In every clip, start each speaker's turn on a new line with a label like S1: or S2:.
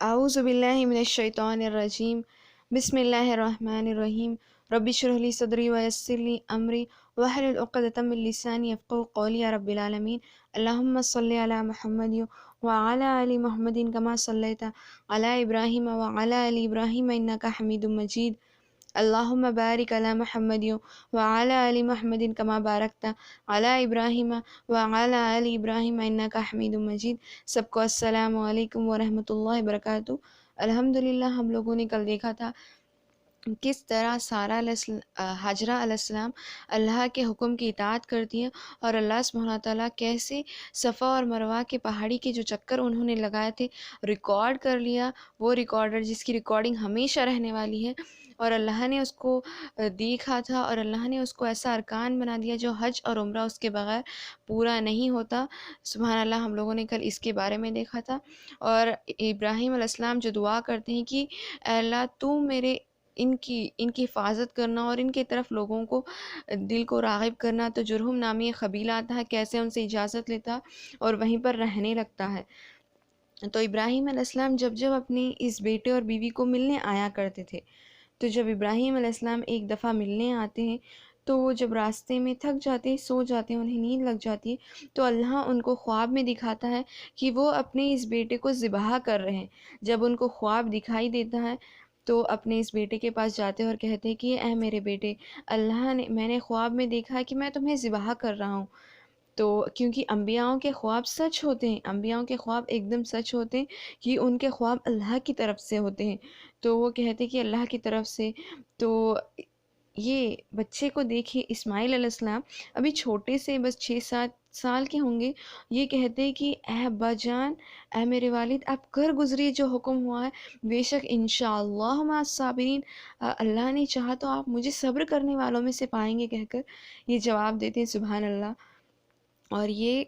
S1: اعوذ باللہ من الشیطان الرجیم بسم اللہ الرحمن الرحیم رب اشرح لی صدری ویسر لی امری واحلل عقدۃ من لسانی یفقہوا قولی یا رب العالمین اللہم صلی علی محمد وعلی آل محمد کما صلیت علی ابراہیم وعلی آل ابراہیم انک حمید مجید اللہم بارک علی محمد وعلی آل محمد کما بارکت علی ابراہیم وعلی آل ابراہیم انک حمید مجید۔ سب کو السلام علیکم ورحمۃ اللہ وبرکاتہ۔ الحمدللہ ہم لوگوں نے کل دیکھا تھا کس طرح ہاجرہ علیہ السلام اللہ کے حکم کی اطاعت کرتی ہیں، اور اللہ سبحانہ تعالیٰ کیسے صفا اور مروہ کے پہاڑی کے جو چکر انہوں نے لگائے تھے ریکارڈ کر لیا، وہ ریکارڈر جس کی ریکارڈنگ ہمیشہ رہنے والی ہے، اور اللہ نے اس کو دیکھا تھا، اور اللہ نے اس کو ایسا ارکان بنا دیا جو حج اور عمرہ اس کے بغیر پورا نہیں ہوتا۔ سبحان اللہ، ہم لوگوں نے کل اس کے بارے میں دیکھا تھا۔ اور ابراہیم علیہ السلام جو دعا کرتے ہیں کہ اے اللہ تو میرے ان کی حفاظت کرنا اور ان کی طرف لوگوں کو دل کو راغب کرنا، تو جرہم نامی قبیلہ آتا ہے، کیسے ان سے اجازت لیتا اور وہیں پر رہنے لگتا ہے۔ تو ابراہیم علیہ السلام جب اپنے اس بیٹے اور بیوی کو ملنے آیا کرتے تھے، تو جب ابراہیم علیہ السلام ایک دفعہ ملنے آتے ہیں تو وہ جب راستے میں تھک جاتے ہیں، سو جاتے ہیں، انہیں نیند لگ جاتی ہے، تو اللہ ان کو خواب میں دکھاتا ہے کہ وہ اپنے اس بیٹے کو ذبح کر رہے ہیں۔ جب ان کو خواب دکھائی دیتا ہے تو اپنے اس بیٹے کے پاس جاتے ہیں اور کہتے ہیں کہ اے میرے بیٹے، میں نے خواب میں دیکھا کہ میں تمہیں ذبح کر رہا ہوں۔ تو کیونکہ انبیاءوں کے خواب سچ ہوتے ہیں، انبیاءوں کے خواب ایک دم سچ ہوتے ہیں کہ ان کے خواب اللہ کی طرف سے ہوتے ہیں، تو وہ کہتے کہ اللہ کی طرف سے۔ تو یہ بچے کو دیکھیے، اسماعیل علیہ السلام ابھی چھوٹے سے بس 6-7 سال کے ہوں گے، یہ کہتے کہ اے ابا جان، اے میرے والد، آپ کر گزریے جو حکم ہوا ہے، بے شک انشاءاللہ مع الصابرین، اللہ نے چاہا تو آپ مجھے صبر کرنے والوں میں سے پائیں گے، کہہ کر یہ جواب دیتے ہیں۔ سبحان اللہ۔ اور یہ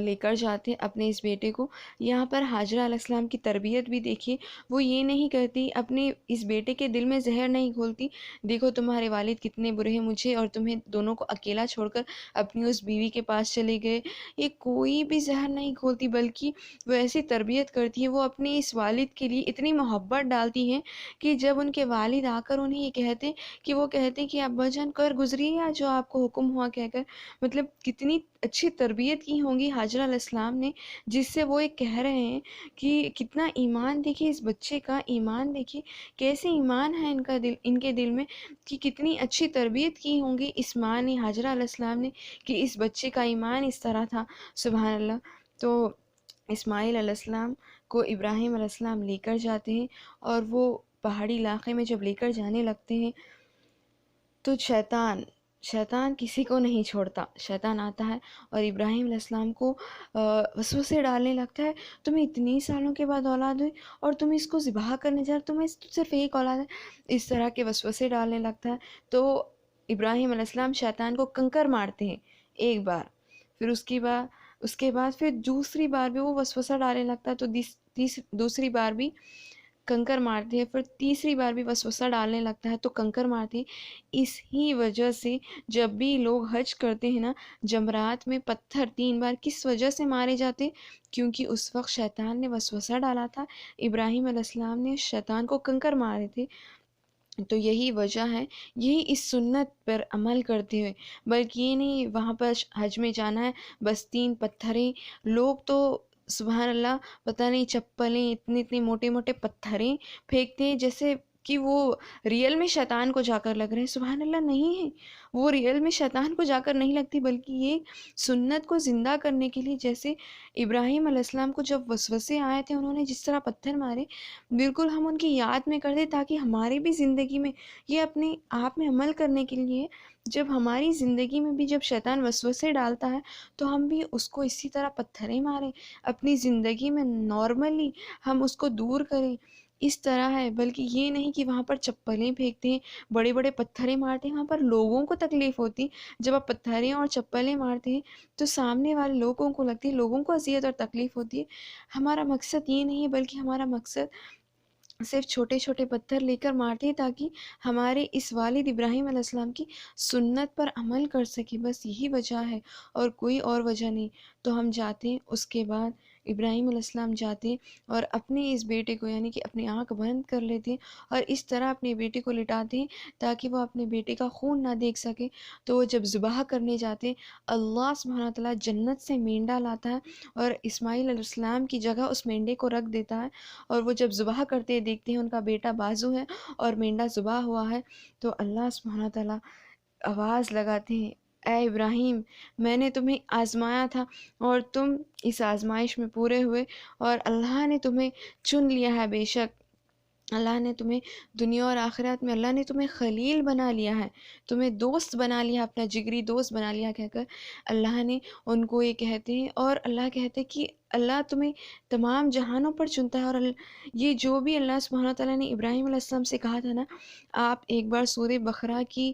S1: لے کر جاتے اپنے اس بیٹے کو۔ یہاں پر حاجرہ علیہ السلام کی تربیت بھی دیکھیے، وہ یہ نہیں کرتی، اپنے اس بیٹے کے دل میں زہر نہیں گھولتی، دیکھو تمہارے والد کتنے برے ہیں، مجھے اور تمہیں دونوں کو اکیلا چھوڑ کر اپنی اس بیوی کے پاس چلے گئے، یہ کوئی بھی زہر نہیں گھولتی، بلکہ وہ ایسی تربیت کرتی ہے، وہ اپنے اس والد کے لیے اتنی محبت ڈالتی ہیں کہ جب ان کے والد آ کر انہیں یہ کہتے کہ وہ کہتے ہیں کہ ابا جان کر گزریے جو آپ کو حکم ہوا، کہہ کر مطلب کتنی اچھی تربیت کی ہوگی حاجرہ علیہ السلام نے، جس سے وہ ایک کہہ رہے ہیں کہ کتنا ایمان دیکھیے اس بچے کا، ایمان دیکھیے کیسے ایمان ہے ان کے دل میں، کہ کتنی اچھی تربیت کی ہوں گی اس ماں نے، حاجرہ علیہ السلام نے، کہ اس بچے کا ایمان اس طرح تھا۔ سبحان اللہ۔ تو اسماعیل علیہ السلام کو ابراہیم علیہ السلام لے کر جاتے ہیں، اور وہ پہاڑی علاقے میں جب لے کر جانے لگتے ہیں تو شیطان کسی کو نہیں چھوڑتا، شیطان آتا ہے اور ابراہیم علیہ السلام کو وسوسے ڈالنے لگتا ہے، تمہیں اتنی سالوں کے بعد اولاد ہوئی اور تم اس کو ذبح کرنے جا رہے، تمہیں صرف ایک اولاد ہے، اس طرح کے وسوسے ڈالنے لگتا ہے۔ تو ابراہیم علیہ السلام شیطان کو کنکر مارتے ہیں ایک بار، پھر اس کے بعد پھر دوسری بار بھی وہ وسوسہ ڈالنے لگتا ہے، تو دوسری بار بھی کنکر مارتے ہیں، پھر تیسری بار بھی وسوسہ ڈالنے لگتا ہے تو کنکر مارتے ہیں۔ اس ہی وجہ سے جب بھی لوگ حج کرتے ہیں نا، جمرات میں پتھر 3 بار کس وجہ سے مارے جاتے؟ کیونکہ اس وقت شیطان نے وسوسہ ڈالا تھا، ابراہیم علیہ السلام نے شیطان کو کنکر مارے تھے۔ تو یہی وجہ ہے، یہی اس سنت پر عمل کرتے ہوئے، بلکہ یہ نہیں وہاں پر حج میں جانا ہے بس 3 پتھریں، لوگ تو سبحان اللہ پتہ نہیں چپلیں اتنے موٹے موٹے پتھریں پھینکتے ہیں جیسے کہ وہ ریئل میں شیطان کو جا کر لگ رہے ہیں۔ سبحان اللہ، نہیں ہے، وہ ریئل میں شیطان کو جا کر نہیں لگتی، بلکہ یہ سنت کو زندہ کرنے کے لیے، جیسے ابراہیم علیہ السلام کو جب وسوسے آئے تھے، انہوں نے جس طرح پتھر مارے، بالکل ہم ان کی یاد میں کرتے تاکہ ہماری بھی زندگی میں یہ اپنے آپ میں عمل کرنے کے لیے، جب ہماری زندگی میں بھی جب شیطان وسوسے ڈالتا ہے تو ہم بھی اس کو اسی طرح پتھریں ماریں، اپنی زندگی میں نارملی ہم اس کو دور کریں، اس طرح ہے۔ بلکہ یہ نہیں کہ وہاں پر چپلیں پھینکتے ہیں، بڑے بڑے پتھریں مارتے ہیں، وہاں پر لوگوں کو تکلیف ہوتی، جب آپ پتھریں اور چپلیں مارتے ہیں تو سامنے والے لوگوں کو لگتی ہے، لوگوں کو اذیت اور تکلیف ہوتی ہے۔ ہمارا مقصد یہ نہیں ہے، بلکہ ہمارا مقصد صرف چھوٹے چھوٹے پتھر لے کر مارتے ہیں تاکہ ہمارے اس والد ابراہیم علیہ السلام کی سنت پر عمل کر سکے، بس یہی وجہ ہے اور کوئی اور وجہ نہیں۔ تو ہم جاتے ہیں، اس کے بعد ابراہیم علیہ السلام جاتے اور اپنے اس بیٹے کو یعنی کہ اپنی آنکھ بند کر لیتے اور اس طرح اپنے بیٹے کو لٹاتے تاکہ وہ اپنے بیٹے کا خون نہ دیکھ سکے. تو وہ جب ذبح کرنے جاتے اللہ سبحانہ تعالیٰ جنت سے مینڈا لاتا ہے اور اسماعیل علیہ السلام کی جگہ اس مینڈے کو رکھ دیتا ہے. اور وہ جب ذبح کرتے دیکھتے ہیں ان کا بیٹا بازو ہے اور مینڈا ذبح ہوا ہے تو اللہ سبحانہ تعالیٰ آواز لگاتے ہیں، اے ابراہیم، میں نے تمہیں آزمایا تھا اور تم اس آزمائش میں پورے ہوئے اور اللہ نے تمہیں چن لیا ہے. بے شک اللہ نے تمہیں دنیا اور آخرت میں اللہ نے تمہیں خلیل بنا لیا ہے، تمہیں دوست بنا لیا، اپنا جگری دوست بنا لیا کہہ کر اللہ نے ان کو یہ کہتے ہیں. اور اللہ کہتے ہیں کہ اللہ تمہیں تمام جہانوں پر چنتا ہے. اور یہ جو بھی اللہ سبحانہ تعالیٰ نے ابراہیم علیہ السلام سے کہا تھا نا، آپ ایک بار سورہ بقرہ کی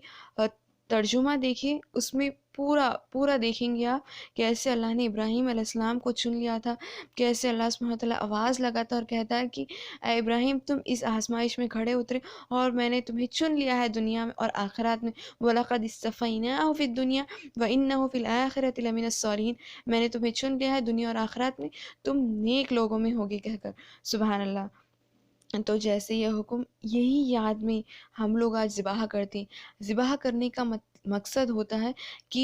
S1: ترجمہ دیکھیے، اس میں پورا دیکھیں گے آپ کیسے اللہ نے ابراہیم علیہ السلام کو چن لیا تھا، کیسے اللہ سبحانہ تعالیٰ آواز لگاتا اور کہتا ہے کہ اے ابراہیم تم اس آزمائش میں کھڑے اترے اور میں نے تمہیں چن لیا ہے دنیا میں اور آخرات میں. وَلَقَدِ اسْتَفَيْنَاهُ فِي الدُّنْيَا وَإِنَّهُ فِي الْآخِرَةِ لَمِنَ الصَّالِحِينَ. میں نے تمہیں چن لیا ہے دنیا اور آخرات میں، تم نیک لوگوں میں ہوگے کہہ کر. سبحان اللہ. تو جیسے یہ حکم، یہی یاد میں ہم لوگ آج ذبح کرتے ہیں. ذبح کرنے کا مقصد ہوتا ہے کہ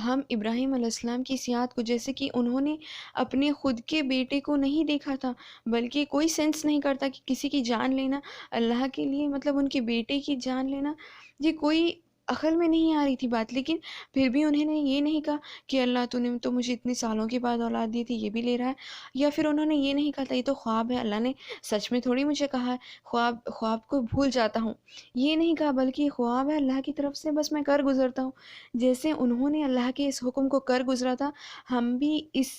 S1: ہم ابراہیم علیہ السلام کی اس یاد کو، جیسے کہ انہوں نے اپنے خود کے بیٹے کو نہیں دیکھا تھا، بلکہ کوئی سینس نہیں کرتا کہ کسی کی جان لینا اللہ کے لیے، مطلب ان کے بیٹے کی جان لینا، یہ کوئی عقل میں نہیں آ رہی تھی بات. لیکن پھر بھی انہوں نے یہ نہیں کہا کہ اللہ تو نے تو مجھے اتنے سالوں کے بعد اولاد دی تھی، یہ بھی لے رہا ہے. یا پھر انہوں نے یہ نہیں کہا تھا یہ تو خواب ہے، اللہ نے سچ میں تھوڑی مجھے کہا ہے، خواب کو بھول جاتا ہوں، یہ نہیں کہا، بلکہ یہ خواب ہے اللہ کی طرف سے، بس میں کر گزرتا ہوں. جیسے انہوں نے اللہ کے اس حکم کو کر گزرا تھا، ہم بھی اس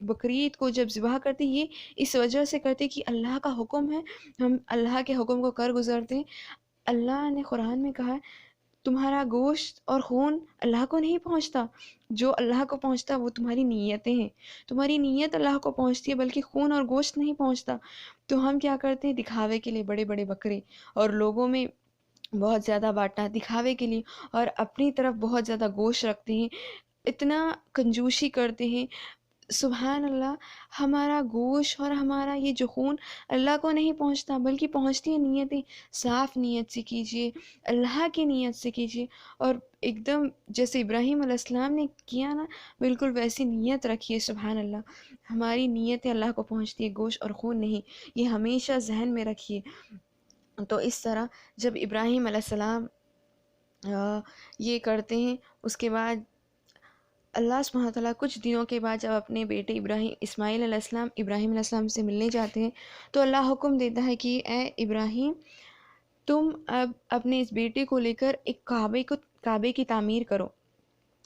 S1: بقرعید کو جب ذبح کرتے یہ اس وجہ سے کرتے کہ اللہ کا حکم ہے، ہم اللہ کے حکم کو کر گزرتے ہیں. اللہ نے قرآن میں کہا ہے تمہارا گوشت اور خون اللہ کو نہیں پہنچتا، جو اللہ کو پہنچتا وہ تمہاری نیتیں ہیں، تمہاری نیت اللہ کو پہنچتی ہے، بلکہ خون اور گوشت نہیں پہنچتا. تو ہم کیا کرتے ہیں، دکھاوے کے لیے بڑے بڑے بکرے اور لوگوں میں بہت زیادہ بانٹنا دکھاوے کے لیے، اور اپنی طرف بہت زیادہ گوشت رکھتے ہیں، اتنا کنجوسی کرتے ہیں. سبحان اللہ. ہمارا گوشت اور ہمارا یہ جو خون اللہ کو نہیں پہنچتا، بلکہ پہنچتی ہیں نیتیں. صاف نیت سے کیجیے، اللہ کی نیت سے کیجیے، اور ایک دم جیسے ابراہیم علیہ السلام نے کیا نا، بالکل ویسی نیت رکھیے. سبحان اللہ. ہماری نیتیں اللہ کو پہنچتی ہے، گوشت اور خون نہیں، یہ ہمیشہ ذہن میں رکھیے. تو اس طرح جب ابراہیم علیہ السلام یہ کرتے ہیں، اس کے بعد اللہ سبحانہ تعالیٰ کچھ دنوں کے بعد جب اپنے بیٹے اسماعیل علیہ السلام ابراہیم علیہ السلام سے ملنے جاتے ہیں تو اللہ حکم دیتا ہے کہ اے ابراہیم، تم اب اپنے اس بیٹے کو لے کر ایک کعبے کی تعمیر کرو.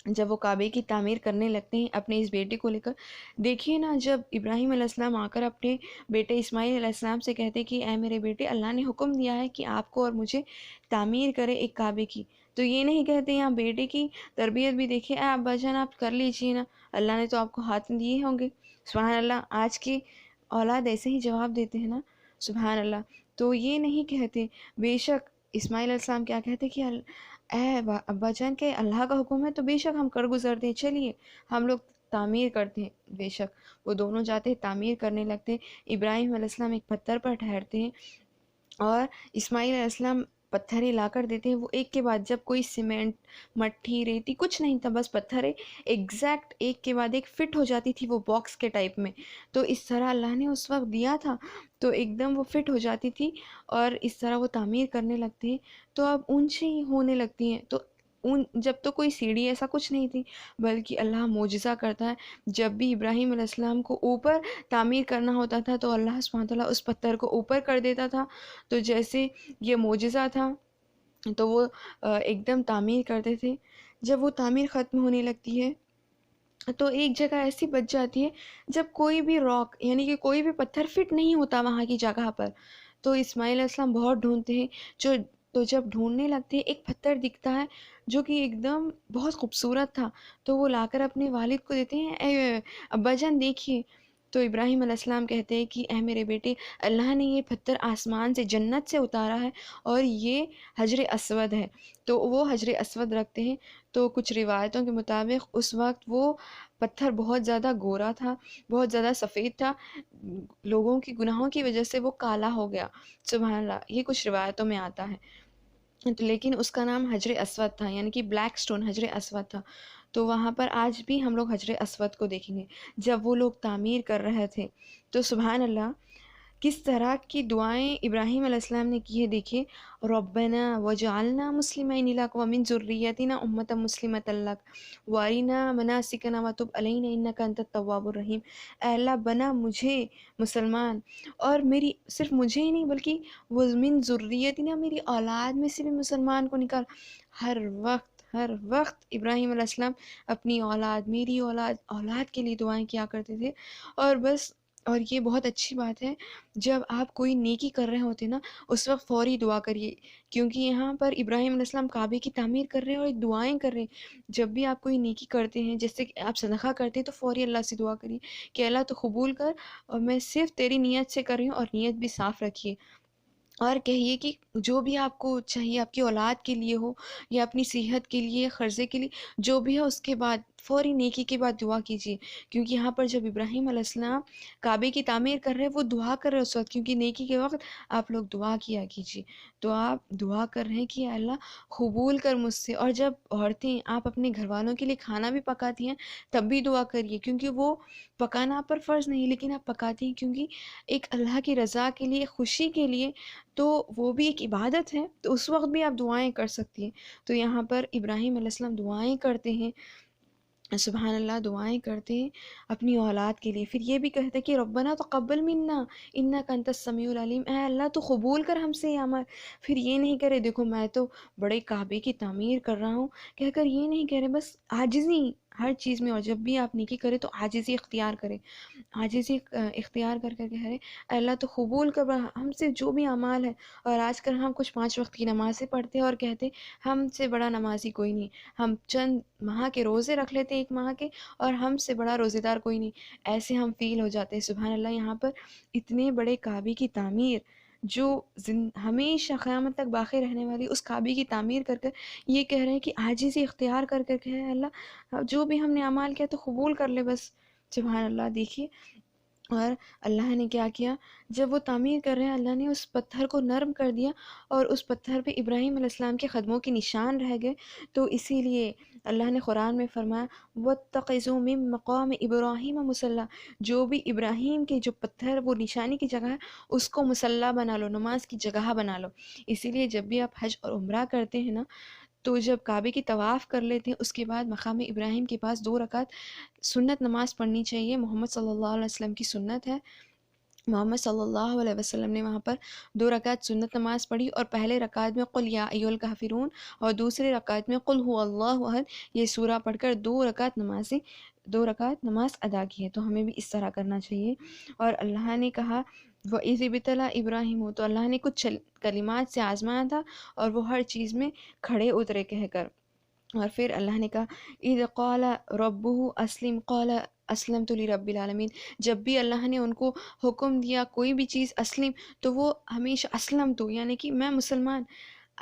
S1: جب وہ کعبے کی تعمیر کرنے لگتے ہیں اپنے اس بیٹے کو لے کر، دیکھیے نا، جب ابراہیم علیہ السلام آ کر اپنے بیٹے اسماعیل علیہ السلام سے کہتے کہ اے میرے بیٹے، اللہ نے حکم دیا ہے کہ آپ کو اور مجھے تعمیر کرے ایک کعبے کی، تو یہ نہیں کہتے یہاں بیٹے کی تربیت بھی دیکھیے، اے ابا جان آپ کر لیجیے نا، اللہ نے تو آپ کو ہاتھ دیے ہوں گے. سبحان اللہ. آج کی اولاد ایسے ہی جواب دیتے ہیں نا. سبحان اللہ. تو یہ نہیں کہتے. بے شک اسماعیل علیہ السلام کیا کہتے کہ اے ابا جان کے اللہ کا حکم ہے تو بے شک ہم کر گزرتے ہیں، چلیے ہم لوگ تعمیر کرتے ہیں. بے شک وہ دونوں جاتے ہیں تعمیر کرنے لگتے ہیں. ابراہیم علیہ السلام ایک پتھر پر ٹھہرتے ہیں اور اسماعیل علیہ السلام پتھر ہی لا کر دیتے ہیں. وہ ایک کے بعد، جب کوئی سیمنٹ، مٹی، ریتی کچھ نہیں تھا، بس پتھر ایگزیکٹ ایک کے بعد ایک فٹ ہو جاتی تھی وہ باکس کے ٹائپ میں. تو اس طرح اللہ نے اس وقت دیا تھا، تو ایک دم وہ فٹ ہو جاتی تھی اور اس طرح وہ تعمیر کرنے لگتے ہیں. تو اب اونچی ہونے لگتی ہیں. تو جب تو کوئی سیڑھی ایسا کچھ نہیں تھی، بلکہ اللہ معجزہ کرتا ہے. جب بھی ابراہیم علیہ السلام کو اوپر تعمیر کرنا ہوتا تھا تو اللہ سبحانہ تعالیٰ اس پتھر کو اوپر کر دیتا تھا. تو جیسے یہ معجزہ تھا تو وہ ایک دم تعمیر کرتے تھے. جب وہ تعمیر ختم ہونے لگتی ہے تو ایک جگہ ایسی بچ جاتی ہے جب کوئی بھی راک یعنی کہ کوئی بھی پتھر فٹ نہیں ہوتا وہاں کی جگہ پر. تو اسماعیل علیہ السلام بہت ڈھونڈتے ہیں، تو جب ڈھونڈنے لگتے ہیں ایک پتھر دکھتا ہے جو کہ ایک دم بہت خوبصورت تھا. تو وہ لا کر اپنے والد کو دیتے ہیں، اے ابا جان دیکھیے. تو ابراہیم علیہ السلام کہتے ہیں کہ اے میرے بیٹے، اللہ نے یہ پتھر آسمان سے، جنت سے اتارا ہے اور یہ حجر اسود ہے۔ تو وہ حجر اسود رکھتے ہیں۔ تو کچھ روایتوں کے مطابق اس وقت وہ پتھر بہت زیادہ گورا تھا، بہت زیادہ سفید تھا، لوگوں کی گناہوں کی وجہ سے وہ کالا ہو گیا۔ سبحان اللہ، یہ کچھ روایتوں میں آتا ہے۔ لیکن اس کا نام حجر اسود تھا، یعنی کہ بلیک سٹون، حجر اسود تھا۔ تو وہاں پر آج بھی ہم لوگ حجر اسود کو دیکھیں گے۔ جب وہ لوگ تعمیر کر رہے تھے تو سبحان اللہ کس طرح کی دعائیں ابراہیم علیہ السلام نے کی ہے، دیکھیے، ربنا وجعلنا مسلمین لک ومن ذریتنا امۃ مسلمۃ لک وارنا مناسکنا وتب علینا انک انت التواب الرحیم۔ اے اللہ، بنا مجھے مسلمان، اور میری صرف مجھے ہی نہیں بلکہ ومن ذریتنا، میری اولاد میں سے بھی مسلمان کو نکال۔ ہر وقت ابراہیم علیہ السلام اپنی اولاد، میری اولاد، اولاد کے لیے دعائیں کیا کرتے تھے۔ اور بس، اور یہ بہت اچھی بات ہے، جب آپ کوئی نیکی کر رہے ہوتے نا اس وقت فوری دعا کریے، کیونکہ یہاں پر ابراہیم علیہ السلام کعبے کی تعمیر کر رہے ہیں اور دعائیں کر رہے ہیں۔ جب بھی آپ کوئی نیکی کرتے ہیں، جیسے کہ آپ صدقہ کرتے ہیں، تو فوری اللہ سے دعا کریے کہ اللہ تو قبول کر، اور میں صرف تیری نیت سے کر رہی ہوں، اور نیت بھی صاف رکھیے۔ اور کہیے کہ جو بھی آپ کو چاہیے، آپ کی اولاد کے لیے ہو یا اپنی صحت کے لیے، قرضے کے لیے، جو بھی ہے، اس کے بعد فوری نیکی کے بعد دعا کیجیے۔ کیونکہ یہاں پر جب ابراہیم علیہ السلام کعبے کی تعمیر کر رہے ہیں، وہ دعا کر رہے ہیں اس وقت، کیونکہ نیکی کے وقت آپ لوگ دعا کیا کیجیے۔ تو آپ دعا کر رہے ہیں کہ اے اللہ قبول کر مجھ سے۔ اور جب عورتیں، آپ اپنے گھر والوں کے لیے کھانا بھی پکاتی ہیں، تب بھی دعا کریے، کیونکہ وہ پکانا آپ پر فرض نہیں، لیکن آپ پکاتی ہیں کیونکہ ایک اللہ کی رضا کے لیے، خوشی کے لیے، تو وہ بھی ایک عبادت ہے، تو اس وقت بھی آپ دعائیں کر سکتی ہیں۔ تو یہاں پر ابراہیم علیہ السلام دعائیں کرتے ہیں، سبحان اللہ، دعائیں کرتے ہیں اپنی اولاد کے لیے۔ پھر یہ بھی کہتے ہیں کہ ربنا تقبل منا انک انت السمیع العلیم، اے اللہ تو قبول کر ہم سے یہ عمل۔ پھر یہ نہیں کرے دیکھو میں تو بڑے کعبے کی تعمیر کر رہا ہوں کہہ کر یہ نہیں کہہ رہے، بس عاجزی ہر چیز میں۔ اور جب بھی آپ نیکی کرے تو عاجزی اختیار کرے، عاجزی اختیار کر کر کہہ رہے اے اللہ تو قبول کر ہم سے جو بھی اعمال ہے۔ اور آج کل ہم کچھ 5 وقت کی نمازیں پڑھتے ہیں اور کہتے ہم سے بڑا نمازی کوئی نہیں، ہم چند ماہ کے روزے رکھ لیتے 1 ماہ کے، اور ہم سے بڑا روزے دار کوئی نہیں، ایسے ہم فیل ہو جاتے ہیں۔ سبحان اللہ، یہاں پر اتنے بڑے کعبے کی تعمیر، جو ہمیشہ قیامت تک باقی رہنے والی اس کعبے کی تعمیر کر کر یہ کہہ رہے ہیں کہ عاجزی اختیار کر کر کہ اللہ جو بھی ہم نے اعمال کیا تو قبول کر لے بس۔ سبحان اللہ، دیکھیے، اور اللہ نے کیا کیا، جب وہ تعمیر کر رہے ہیں، اللہ نے اس پتھر کو نرم کر دیا، اور اس پتھر پہ ابراہیم علیہ السلام کے قدموں کے نشان رہ گئے۔ تو اسی لیے اللہ نے قرآن میں فرمایا وَاتَّخِذُوا مِن مَّقَامِ إِبْرَاهِيمَ مُصَلًّى، جو بھی ابراہیم کے جو پتھر وہ نشانی کی جگہ ہے، اس کو مصلی بنا لو، نماز کی جگہ بنا لو۔ اسی لیے جب بھی آپ حج اور عمرہ کرتے ہیں نا، تو جب کعبے کی طواف کر لیتے ہیں، اس کے بعد مقام ابراہیم کے پاس 2 رکعت سنت نماز پڑھنی چاہیے۔ محمد صلی اللہ علیہ وسلم کی سنت ہے، محمد صلی اللہ علیہ وسلم نے وہاں پر 2 رکعت سنت نماز پڑھی، اور پہلے رکعت میں قل یا ایھا الکافرون، اور دوسرے رکعت میں قل ھو اللہ احد، یہ سورہ پڑھ کر 2 رکعت نماز ادا کی ہے۔ تو ہمیں بھی اس طرح کرنا چاہیے۔ اور اللہ نے کہا وَإِذِ ابْتَلَىٰ إِبْرَاهِيمُ، تو اللہ نے کچھ کلمات سے آزمایا تھا، اور وہ ہر چیز میں کھڑے اترے کہہ کر۔ اور پھر اللہ نے کہا اِذْ قَالَ رَبُّهُ أَسْلِمْ قَالَ أَسْلَمْتُ لِرَبِّ الْعَالَمِينَ، جب بھی اللہ نے ان کو حکم دیا کوئی بھی چیز اسلم، تو وہ ہمیشہ اسلم تو، یعنی کہ میں مسلمان۔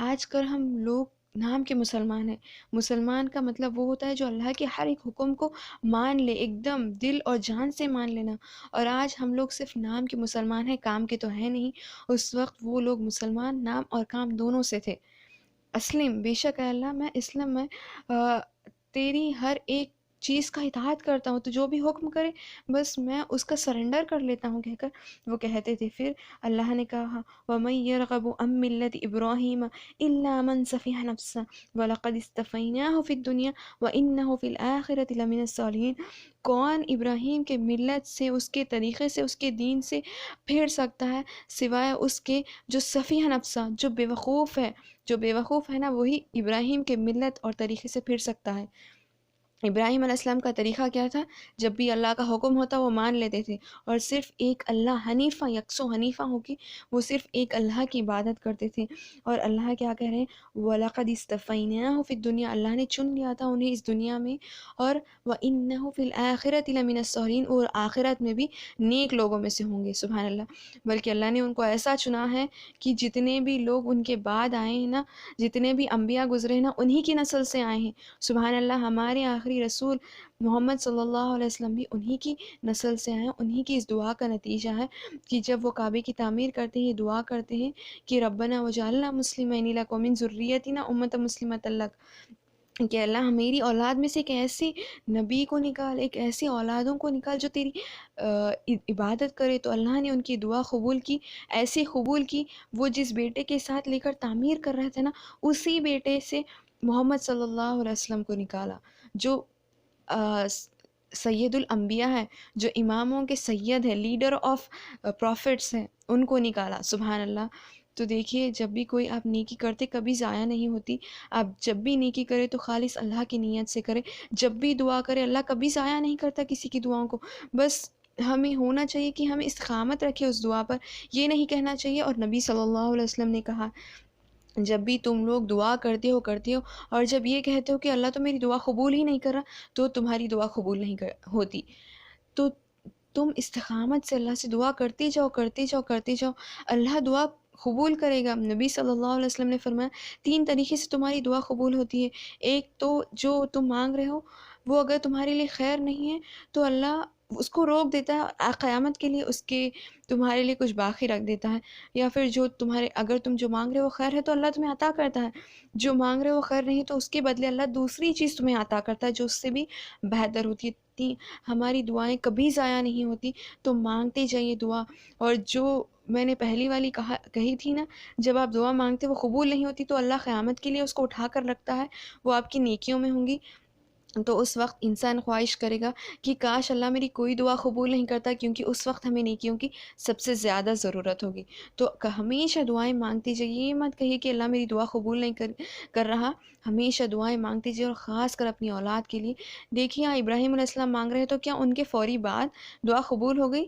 S1: آج کل ہم لوگ نام کے مسلمان ہیں۔ مسلمان کا مطلب وہ ہوتا ہے جو اللہ کے ہر ایک حکم کو مان لے، ایک دم دل اور جان سے مان لینا۔ اور آج ہم لوگ صرف نام کے مسلمان ہیں، کام کے تو ہیں نہیں۔ اس وقت وہ لوگ مسلمان نام اور کام دونوں سے تھے۔ اسلم، بے شک اے اللہ میں اسلم، میں تیری ہر ایک چیز کا اطاعت کرتا ہوں، تو جو بھی حکم کرے بس میں اس کا سرنڈر کر لیتا ہوں کہہ کر وہ کہتے تھے۔ پھر اللہ نے کہا وَمَن يَرْغَبُ عَن مِّلَّةِ إِبْرَاهِيمَ إِلَّا مَن سَفِهَ نَفْسَهُ وَلَقَدِ اصْطَفَيْنَاهُ فِي الدُّنْيَا وَإِنَّهُ فِي الْآخِرَةِ لَمِنَ الصَّالِحِينَ، کون ابراہیم کے ملت سے، اس کے طریقے سے، اس کے دین سے پھر سکتا ہے سوائے اس کے جو سفیہ نفسہ، جو بے وقوف ہے نا، وہی ابراہیم کے ملت اور طریقے سے پھر سکتا ہے۔ ابراہیم علیہ السلام کا طریقہ کیا تھا؟ جب بھی اللہ کا حکم ہوتا وہ مان لیتے تھے، اور صرف ایک اللہ، حنیفہ، یکسو حنیفہ ہو کے وہ صرف ایک اللہ کی عبادت کرتے تھے۔ اور اللہ کیا کہہ رہے ہیں؟ وَلَقَدِ اسْتَفَيْنَاهُ فِي الدُّنْيَا، اللہ نے چن لیا تھا انہیں اس دنیا میں، اور وَإِنَّهُ فِي الْآخِرَةِ لَمِنَ الصَّالِحِينَ، اور آخرت میں بھی نیک لوگوں میں سے ہوں گے۔ سبحان اللہ۔ بلکہ اللہ نے ان کو ایسا چنا ہے کہ جتنے بھی لوگ ان کے بعد آئے ہیں نا، جتنے بھی انبیاء گزرے ہیں نا، انہی کی نسل سے آئے ہیں۔ سبحان اللہ۔ ہمارے آخری رسول محمد صلی اللہ علیہ وسلم بھی انہی کی نسل سے ہیں، انہی کی اس دعا کا نتیجہ ہے کہ جب وہ کعبے کی تعمیر کرتے ہیں، دعا کرتے ہیں کہ ربنا وجعلنا مسلمین لک ومن ذریتنا امۃ مسلمۃ لک، کہ اللہ میری اولاد میں سے ایک ایسی نبی کو نکال، ایک ایسی اولادوں کو نکال جو تیری عبادت کرے۔ تو اللہ نے ان کی دعا قبول کی، ایسی قبول کی، وہ جس بیٹے کے ساتھ لے کر تعمیر کر رہے تھے نا، اسی بیٹے سے محمد صلی اللہ علیہ وسلم کو نکالا، جو سید الانبیاء ہے، جو اماموں کے سید ہے، لیڈر آف پروفٹس ہیں، ان کو نکالا۔ سبحان اللہ۔ تو دیکھیے، جب بھی کوئی آپ نیکی کرتے کبھی ضائع نہیں ہوتی۔ آپ جب بھی نیکی کرے تو خالص اللہ کی نیت سے کرے، جب بھی دعا کرے اللہ کبھی ضائع نہیں کرتا کسی کی دعاؤں کو۔ بس ہمیں ہونا چاہیے کہ ہم استقامت رکھیں اس دعا پر، یہ نہیں کہنا چاہیے۔ اور نبی صلی اللہ علیہ وسلم نے کہا، جب بھی تم لوگ دعا کرتے ہو اور جب یہ کہتے ہو کہ اللہ تو میری دعا قبول ہی نہیں کر رہا، تو تمہاری دعا قبول نہیں ہوتی۔ تو تم استقامت سے اللہ سے دعا کرتے جاؤ، کرتے جاؤ، اللہ دعا قبول کرے گا۔ نبی صلی اللہ علیہ وسلم نے فرمایا 3 طریقے سے تمہاری دعا قبول ہوتی ہے۔ ایک تو جو تم مانگ رہے ہو وہ اگر تمہارے لیے خیر نہیں ہے تو اللہ اس کو روک دیتا ہے، قیامت کے لیے اس کے تمہارے لیے کچھ باقی رکھ دیتا ہے۔ یا پھر جو تمہارے، اگر تم جو مانگ رہے ہو خیر ہے تو اللہ تمہیں عطا کرتا ہے، جو مانگ رہے ہو خیر نہیں تو اس کے بدلے اللہ دوسری چیز تمہیں عطا کرتا ہے جو اس سے بھی بہتر ہوتی ہے۔ ہماری دعائیں کبھی ضائع نہیں ہوتی، تو مانگتے جائیے دعا۔ اور جو میں نے پہلی والی کہی تھی نا، جب آپ دعا مانگتے وہ قبول نہیں ہوتی تو اللہ قیامت کے لیے اس کو اٹھا کر رکھتا ہے، وہ آپ کی نیکیوں میں ہوں گی۔ تو اس وقت انسان خواہش کرے گا کہ کاش اللہ میری کوئی دعا قبول نہیں کرتا، کیونکہ اس وقت ہمیں نیکیوں کی سب سے زیادہ ضرورت ہوگی۔ تو ہمیشہ دعائیں مانگتی جائیے، یہ مت کہیے کہ اللہ میری دعا قبول نہیں کر رہا۔ ہمیشہ دعائیں مانگتی جائیے، اور خاص کر اپنی اولاد کے لیے۔ دیکھیے ابراہیم علیہ السلام مانگ رہے تو کیا ان کے فوری بعد دعا قبول ہو گئی؟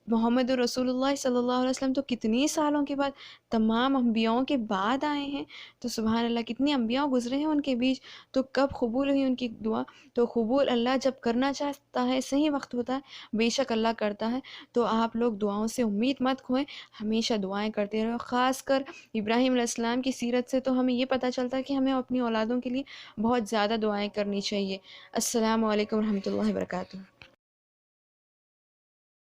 S1: محمد رسول اللہ صلی اللہ علیہ وسلم تو کتنی سالوں کے بعد، تمام انبیاؤں کے بعد آئے ہیں۔ تو سبحان اللہ، کتنے انبیاء گزرے ہیں ان کے بیچ، تو کب قبول ہوئی ان کی دعا؟ تو قبول اللہ جب کرنا چاہتا ہے، صحیح وقت ہوتا ہے، بے شک اللہ کرتا ہے۔ تو آپ لوگ دعاؤں سے امید مت کھوئیں، ہمیشہ دعائیں کرتے رہو۔ خاص کر ابراہیم علیہ السلام کی سیرت سے تو ہمیں یہ پتہ چلتا ہے کہ ہمیں اپنی اولادوں کے لیے بہت زیادہ دعائیں کرنی چاہیے۔ السلام علیکم ورحمۃ اللہ وبرکاتہ۔